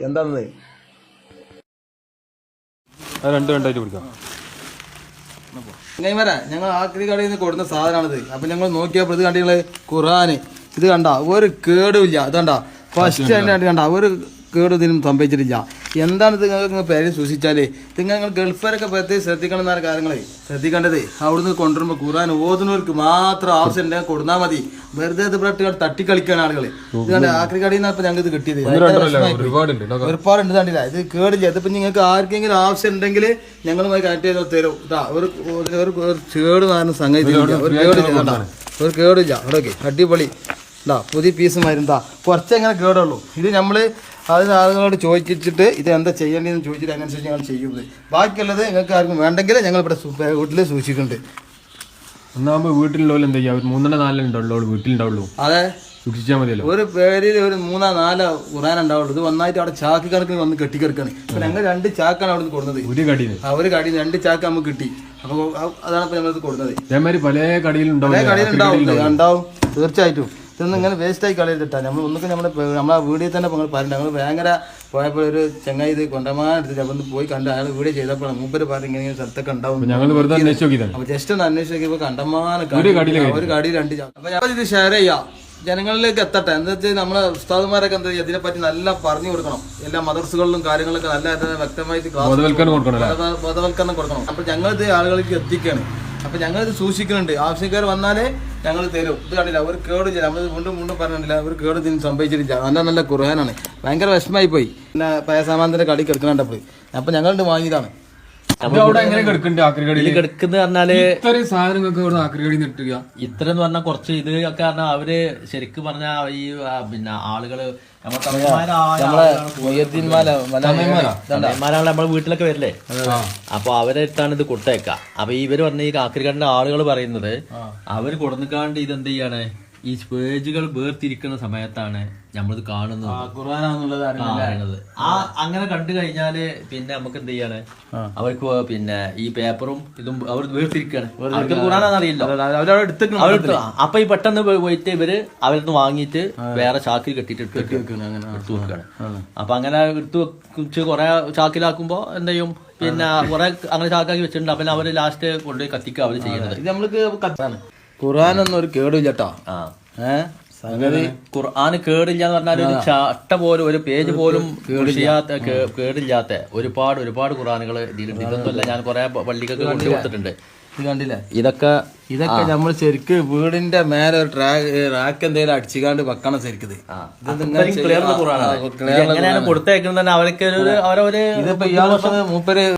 എന്താണെന്ന് ഞങ്ങൾ ആക്രി കടയിൽ നിന്ന് കൊടുക്കുന്ന സാധനമാണിത്. അപ്പൊ ഞങ്ങൾ നോക്കിയപ്പോൾ ഇത് കണ്ടിങ്ങള് ഖുർആന് ഇത് കണ്ട ഒരു കേടുമില്ല. ഇത് കണ്ട ഫസ്റ്റ് തന്നെ കണ്ട ഒരു കേട് ഇതിനും സംഭവിച്ചിട്ടില്ല. എന്താണ് ഇത് നിങ്ങൾക്ക് പേര് സൂക്ഷിച്ചാല് നിങ്ങൾ ഗൾഫാരൊക്കെ പ്രത്യേകം ശ്രദ്ധിക്കണം എന്നാണ് കാര്യങ്ങളെ ശ്രദ്ധിക്കേണ്ടത്. അവിടുന്ന് കൊണ്ടുവരുമ്പോൾ ഖുർആൻ ഓതുന്നവർക്ക് മാത്രം ആവശ്യം ഉണ്ടെങ്കിൽ കൊടുത്താൽ മതി. വെറുതെ ഇത് ബ്രട്ട് തട്ടിക്കളിക്കാണ് ആളുകൾ. ഇത് ആക്രി കടയിൽ നിന്നാണ് ഇപ്പൊ ഞങ്ങൾക്ക് ഇത് കിട്ടിയത്. ഒരുപാടുണ്ട് കണ്ടില്ല. ഇത് കേടില്ല. ഇതിപ്പോ നിങ്ങൾക്ക് ആർക്കെങ്കിലും ആവശ്യം ഉണ്ടെങ്കിൽ ഞങ്ങളുമായി കണക്ട് ചെയ്ത് തരും. ഒരു കേട് കാരണം സംഗതി ഒരു കേടില്ല. അവിടെ അടിപൊളി എന്താ പുതിയ പീസുമായിരുന്നാ കുറച്ചെങ്ങനെ കേടുള്ളൂ. ഇത് നമ്മള് അതിന് ആളുകളോട് ചോദിച്ചിട്ട് ഇത് എന്താ ചെയ്യേണ്ടതെന്ന് ചോദിച്ചിട്ട് അതിനനുസരിച്ച് ഞങ്ങൾ ചെയ്യുന്നത്. ബാക്കിയുള്ളത് നിങ്ങൾക്ക് ആർക്കും വേണ്ടെങ്കിൽ ഞങ്ങൾ ഇവിടെ വീട്ടിൽ സൂക്ഷിക്കുന്നുണ്ട്. ഒന്നാകുമ്പോൾ വീട്ടിലുള്ളവർ എന്താ ചെയ്യുക? 3-4 ഉണ്ടല്ലോ വീട്ടിലുണ്ടാവുള്ളൂ. അതെ, സൂക്ഷിച്ചാൽ മതിയല്ലോ. ഒരു പേരിൽ ഒരു 3-4 ഖുർആൻ ഉണ്ടാവുള്ളൂ. ഇത് വന്നായിട്ട് അവിടെ ചാക്ക് കണക്കിന് വന്ന് കെട്ടിക്കിടക്കാണ്. ഇപ്പൊ ഞങ്ങൾ 2 ചാക്കാണ് അവിടെ നിന്ന് കൊടുക്കുന്നത്. ഒരു കടയിൽ ഒരു കടയിൽ 2 ചാക്ക് നമുക്ക് കിട്ടി. അപ്പൊ അതാണ് ഇപ്പൊ ഞങ്ങൾ കൊടുക്കുന്നത്. അതേമാതിരി പല കടയിലുണ്ടാവും തീർച്ചയായിട്ടും. ഇതൊന്നും ഇങ്ങനെ വേസ്റ്റ് ആയി കളയരുതിട്ടാ. നമ്മൾ ഒന്നൊക്കെ നമ്മളെ വീഡിയോ തന്നെ പറഞ്ഞു. ഞങ്ങൾ ഭയങ്കര പോയപ്പോൾ ഒരു ചങ്ങായി ഇത് കൊണ്ടമാനെടുത്തിട്ട് അപ്പം പോയി കണ്ട് അയാൾ വീഡിയോ ചെയ്തപ്പോൾ മൂപ്പര് പറഞ്ഞു ഇങ്ങനെ സ്ഥലത്തൊക്കെ ഉണ്ടാവും. അപ്പൊ ജസ്റ്റ് ഒന്ന് അന്വേഷിച്ച് നോക്കിയപ്പോൾ കണ്ടമാനം ഒരു കടയിൽ 2 ചാക്ക്. അപ്പൊ ഞാൻ ഇത് ഷെയർ ചെയ്യാം, ജനങ്ങളിലേക്ക് എത്തട്ടെ. എന്താ വെച്ചാൽ നമ്മളെ ഉസ്താദുമാരൊക്കെ എന്താ ഇതിനെപ്പറ്റി നല്ല പറഞ്ഞു കൊടുക്കണം. എല്ലാ മദർസുകളിലും കാര്യങ്ങളൊക്കെ നല്ല വ്യക്തമായിട്ട് ബോധവൽക്കരണം കൊടുക്കണം. അപ്പൊ ഞങ്ങളിത് ആളുകളിലേക്ക് എത്തിക്കുകയാണ്. അപ്പൊ ഞങ്ങളിത് സൂക്ഷിക്കുന്നുണ്ട്. ആവശ്യക്കാർ വന്നാലേ ഞങ്ങൾ തരും. ഇത് കണ്ടില്ല ഒരു കേടില്ല. നമ്മൾ വീണ്ടും പറഞ്ഞില്ല ഒരു കേട് ഇതിന് സംഭവിച്ചിട്ടില്ല. നല്ല ഖുർആനാണ്. ഭയങ്കര വിഷമായി പോയി. പിന്നെ പയസാമാനത്തിന്റെ കടി കിടക്കണപ്പോൾ അപ്പൊ ഞങ്ങളുണ്ട് വാങ്ങിയതാണ്. ഇത്ര എന്ന് പറഞ്ഞാൽ കുറച്ച് ഇത് ഒക്കെ പറഞ്ഞാൽ അവര് ശരിക്കും പറഞ്ഞ ഈ പിന്നെ ആളുകള് നമ്മളെ വീട്ടിലൊക്കെ വരില്ലേ, അപ്പൊ അവരെടുത്താണ് ഇത് കൊടുത്തേക്ക. അപ്പൊ ഇവര് പറഞ്ഞ ഈ കാക്കരിക്കാടിന്റെ ആളുകൾ പറയുന്നത് അവര് കൊടുക്കാണ്ട് ഇതെന്ത് ചെയ്യാണ്, ഈ പേജുകൾ വേർതിരിക്കുന്ന സമയത്താണ് നമ്മളിത് കാണുന്നത്. അങ്ങനെ കണ്ടു കഴിഞ്ഞാല് പിന്നെ നമുക്ക് എന്ത് ചെയ്യാണ്, അവർക്ക് പിന്നെ ഈ പേപ്പറും ഇതും അവർ വേർതിരിക്കാണ്. അവർക്ക് ഖുർആനാന്ന് അറിയില്ല. അപ്പൊ ഈ പെട്ടെന്ന് പോയിട്ട് ഇവര് അവരിന്ന് വാങ്ങിയിട്ട് വേറെ ചാക്കിൽ കെട്ടിട്ട് എടുത്തു വെക്കുകയാണ്. അപ്പൊ അങ്ങനെ എടുത്തു വെച്ച് കുറെ ചാക്കിലാക്കുമ്പോ എന്ത് ചെയ്യും, പിന്നെ കുറെ അങ്ങനെ ചാക്കാക്കി വെച്ചിട്ടുണ്ട്. അപ്പൊ അവര് ലാസ്റ്റ് കൊണ്ടുപോയി കത്തിക്കുക അവര് ചെയ്യുന്നത്. ഇത് നമ്മൾക്ക് ഖുർആനൊന്നും ഒരു കേടില്ലട്ടോ. സംഗതി ഖുർആന് കേടില്ലാന്ന് പറഞ്ഞാൽ ഒരു ചട്ട പോലും ഒരു പേജ് പോലും കേടില്ലാത്ത ഒരുപാട് ഖുർആനുകൾ ഇതിലുണ്ട്. ഇതൊന്നുമല്ല, ഞാൻ കുറെ പള്ളിക്കൊക്കെ കൊണ്ടു കൊടുത്തിട്ടുണ്ട്. ഇത് കണ്ടില്ലേ, ഇതൊക്കെ നമ്മൾ ശരിക്ക് വീടിന്റെ മേലെ ഒരു റാക്ക് എന്തെങ്കിലും അടിച്ചുകാണ്ട് വെക്കണം. ശരിക്കും എങ്ങനെയാണ് കൊടുത്തേക്കുന്നത് അവരൊക്കെ ഇതിപ്പോ ഇയാളെ മൂപ്പര്